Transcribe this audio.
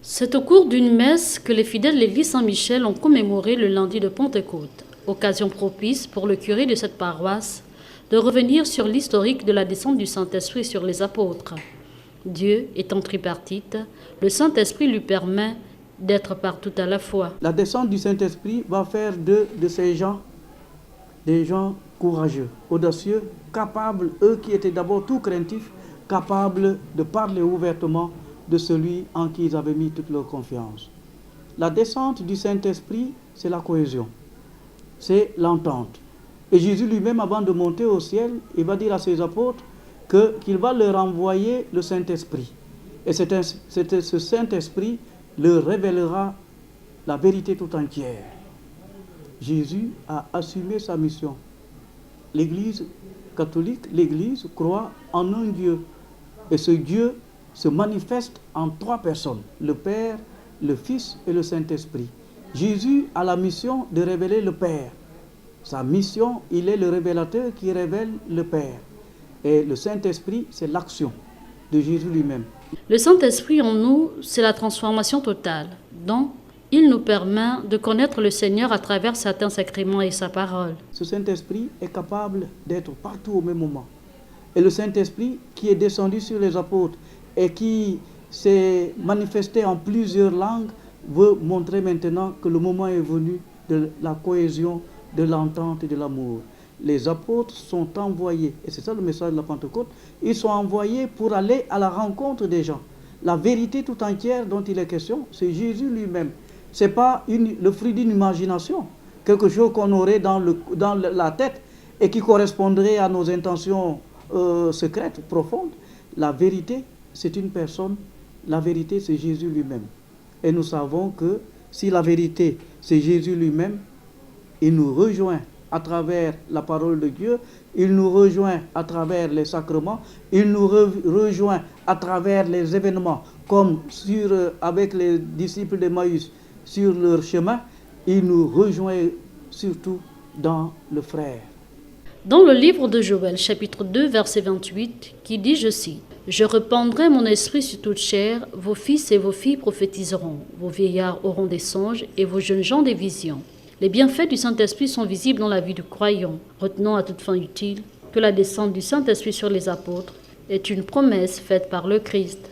C'est au cours d'une messe que les fidèles de l'église Saint-Michel ont commémoré le lundi de Pentecôte, occasion propice pour le curé de cette paroisse de revenir sur l'historique de la descente du Saint-Esprit sur les apôtres. Dieu étant tripartite, le Saint-Esprit lui permet d'être partout à la fois. La descente du Saint-Esprit va faire de ces gens des gens courageux, audacieux, capables, eux qui étaient d'abord tout craintifs, capables de parler ouvertement de celui en qui ils avaient mis toute leur confiance. La descente du Saint-Esprit, c'est la cohésion, c'est l'entente. Et Jésus lui-même, avant de monter au ciel, il va dire à ses apôtres qu'il va leur envoyer le Saint-Esprit. Et ce Saint-Esprit leur révélera la vérité tout entière. Jésus a assumé sa mission. L'Église catholique, l'Église croit en un Dieu. Et ce Dieu se manifeste en trois personnes, le Père, le Fils et le Saint-Esprit. Jésus a la mission de révéler le Père. Sa mission, il est le révélateur qui révèle le Père. Et le Saint-Esprit, c'est l'action de Jésus lui-même. Le Saint-Esprit en nous, c'est la transformation totale. Donc, il nous permet de connaître le Seigneur à travers certains sacrements et sa parole. Ce Saint-Esprit est capable d'être partout au même moment. Et le Saint-Esprit qui est descendu sur les apôtres et qui s'est manifesté en plusieurs langues veut montrer maintenant que le moment est venu de la cohésion, de l'entente et de l'amour. Les apôtres sont envoyés, et c'est ça le message de la Pentecôte, ils sont envoyés pour aller à la rencontre des gens. La vérité tout entière dont il est question, c'est Jésus lui-même. Ce n'est pas le fruit d'une imagination, quelque chose qu'on aurait dans la tête et qui correspondrait à nos intentions secrètes, profondes. La vérité, c'est une personne, la vérité, c'est Jésus lui-même. Et nous savons que si la vérité, c'est Jésus lui-même, il nous rejoint à travers la parole de Dieu, il nous rejoint à travers les sacrements, il nous rejoint à travers les événements, comme avec les disciples d'Emmaüs sur leur chemin, il nous rejoint surtout dans le frère. Dans le livre de Joël, chapitre 2, verset 28, qui dit, je cite, « Je répandrai mon esprit sur toute chair, vos fils et vos filles prophétiseront, vos vieillards auront des songes et vos jeunes gens des visions. » Les bienfaits du Saint-Esprit sont visibles dans la vie du croyant. Retenons à toute fin utile que la descente du Saint-Esprit sur les apôtres est une promesse faite par le Christ.